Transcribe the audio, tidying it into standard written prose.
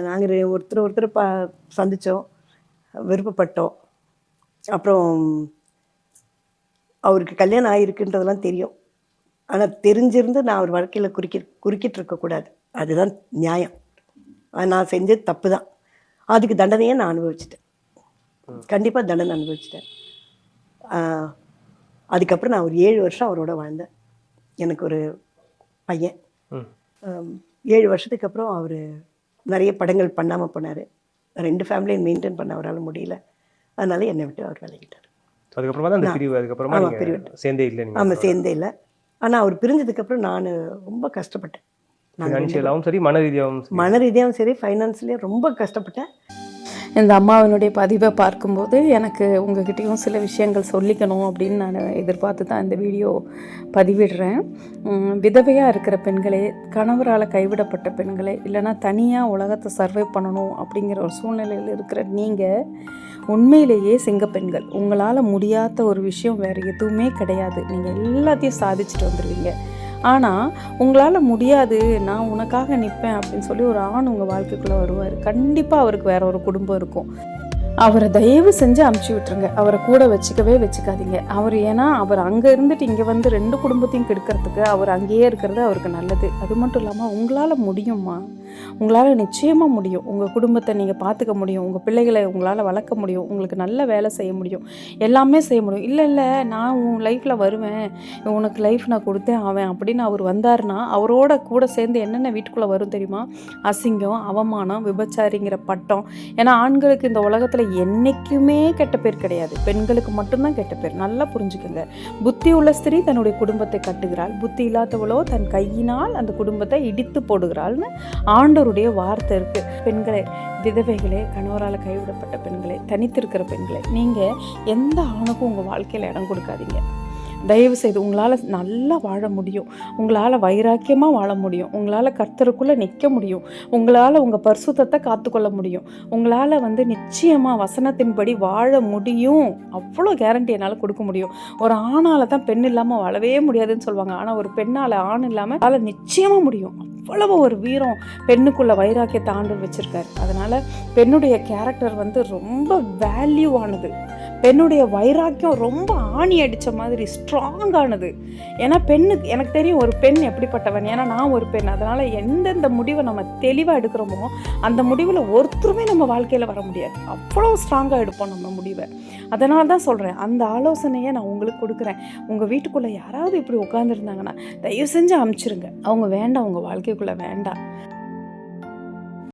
நாங்கள் ஒருத்தர் சந்தித்தோம், விருப்பப்பட்டோம். அப்புறம் அவருக்கு கல்யாணம் ஆகிருக்குன்றதெல்லாம் தெரியும். ஆனால் தெரிஞ்சிருந்து நான் அவர் வாழ்க்கையில் குறுக்கிட்டு இருக்கக்கூடாது. அதுதான் நியாயம். நான் செஞ்சது தப்பு தான். அதுக்கு தண்டனையை நான் அனுபவிச்சிட்டேன். கண்டிப்பாக தண்டனை அனுபவிச்சிட்டேன். அதுக்கப்புறம் நான் ஒரு 7 வருஷம் அவரோட வாழ்ந்தேன். எனக்கு ஒரு பையன். 7 வருஷத்துக்கு அப்புறம் அவர் நிறைய படங்கள் பண்ணாமல் போனார். 2 ஃபேமிலியும் மெயின்டைன் பண்ண அவரால் முடியல. அதனால என்னை விட்டு அவர் விலகிட்டார். அதுக்கப்புறமா தான் அந்த பிரிவு. அதுக்கப்புறமா பிரிவு சேர்ந்தே இல்லை. ஆமாம், சேர்ந்தே இல்லை. ஆனால் அவர் பிரிஞ்சதுக்கப்புறம் நான் ரொம்ப கஷ்டப்பட்டேன். ஃபினான்ஷியலாகவும் சரி, மன ரீதியாகவும் சரி, ஃபைனான்ஸ்லேயும் ரொம்ப கஷ்டப்பட்டேன். இந்த அம்மாவினுடைய பதிவை பார்க்கும்போது எனக்கு உங்ககிட்டையும் சில விஷயங்கள் சொல்லிக்கணும் அப்படின்னு நான் எதிர்பார்த்து தான் இந்த வீடியோ பதிவிடுறேன். விதவையாக இருக்கிற பெண்களே, கணவரால் கைவிடப்பட்ட பெண்களே, இல்லைனா தனியாக உலகத்தை சர்வை பண்ணணும் அப்படிங்கிற ஒரு சூழ்நிலையில் இருக்கிற நீங்கள் உண்மையிலேயே சிங்கப்பெண்கள். உங்களால் முடியாத ஒரு விஷயம் வேறு எதுவுமே கிடையாது. நீங்கள் எல்லாத்தையும் சாதிச்சுட்டு வந்துடுவீங்க. ஆனால் உங்களால் முடியாது, நான் உனக்காக நிற்பேன் அப்படின்னு சொல்லி ஒரு ஆண் உங்கள் வாழ்க்கைக்குள்ளே வருவார். கண்டிப்பாக அவருக்கு வேற ஒரு குடும்பம் இருக்கும். அவரை தயவு செஞ்சு அமுச்சு விட்டுருங்க. அவரை கூட வச்சுக்காதீங்க. ஏன்னா அவர் அங்கே இருந்துட்டு இங்கே வந்து 2 குடும்பத்தையும் கெடுக்கிறதுக்கு அவர் அங்கேயே இருக்கிறது அவருக்கு நல்லது. அது மட்டும் இல்லாமல் உங்களால் முடியுமா? உங்களால் நிச்சயமாக முடியும். உங்கள் குடும்பத்தை நீங்கள் பார்த்துக்க முடியும். உங்கள் பிள்ளைகளை உங்களால் வளர்க்க முடியும். உங்களுக்கு நல்ல வேலை செய்ய முடியும். எல்லாமே செய்ய முடியும். இல்லை நான் உன் லைஃப்பில் வருவேன், உனக்கு லைஃப் நான் கொடுத்தேன் ஆவேன் அப்படின்னு அவர் வந்தார்னா அவரோட கூட சேர்ந்து என்னென்ன வீட்டுக்குள்ளே வரும் தெரியுமா? அசிங்கம், அவமானம், விபச்சாரிங்கிற பட்டம். ஏன்னா ஆண்களுக்கு இந்த உலகத்தில் என்னைக்குமே கெட்ட பேர் கிடையாது. பெண்களுக்கு மட்டும்தான் கெட்ட பேர். நல்லா புரிஞ்சுக்கோங்க. புத்தி உள்ள ஸ்திரீ தன்னுடைய குடும்பத்தை கட்டுகிறாள், புத்தி இல்லாதவளோ தன் கையினால் அந்த குடும்பத்தை இடித்து போடுகிறாள்னு ஆண்டவருடைய வார்த்தை இருக்குது. பெண்களே, விதவைகளே, கணவரால் கைவிடப்பட்ட பெண்களே, தனித்திருக்கிற பெண்களே, நீங்கள் எந்த ஆணுக்கும் உங்கள் வாழ்க்கையில் இடம் கொடுக்காதீங்க. தயவு செய்து உங்களால் நல்லா வாழ முடியும். உங்களால் வைராக்கியமாக வாழ முடியும். உங்களால் கர்த்தருக்குள்ளே நிற்க முடியும். உங்களால் உங்கள் பரிசுத்தத்தை காத்துக்கொள்ள முடியும். உங்களால் நிச்சயமாக வசனத்தின்படி வாழ முடியும். அவ்வளோ கேரண்டி என்னால் கொடுக்க முடியும். ஒரு ஆணால் தான் பெண் இல்லாமல் வாழவே முடியாதுன்னு சொல்லுவாங்க. ஆனால் ஒரு பெண்ணால் ஆண் இல்லாமல் வாழ நிச்சயமாக முடியும். அவ்வளவு ஒரு வீரம் பெண்ணுக்குள்ள வைராக்கியத்தை ஆண்டவர் வச்சிருக்காரு. அதனால் பெண்ணுடைய கேரக்டர் ரொம்ப வேல்யூவானது. பெண்ணுடைய வைராக்கியம் ரொம்ப ஆணி அடித்த மாதிரி ஸ்ட்ராங்கானது. ஏன்னா எனக்கு தெரியும் ஒரு பெண் எப்படிப்பட்டவன். ஏன்னா நான் ஒரு பெண். அதனால் எந்தெந்த முடிவை நம்ம தெளிவாக எடுக்கிறோமோ அந்த முடிவில் ஒருத்தருமே நம்ம வாழ்க்கையில் வர முடியாது. அவ்வளோ ஸ்ட்ராங்காக எடுப்போம் நம்ம முடிவை. அதனால தான் சொல்கிறேன், அந்த ஆலோசனையை நான் உங்களுக்கு கொடுக்குறேன். உங்கள் வீட்டுக்குள்ளே யாராவது இப்படி உட்காந்துருந்தாங்கன்னா தயவு செஞ்சு அமுச்சிருங்க. அவங்க வேண்டாம், உங்கள் வாழ்க்கைக்குள்ளே வேண்டாம்.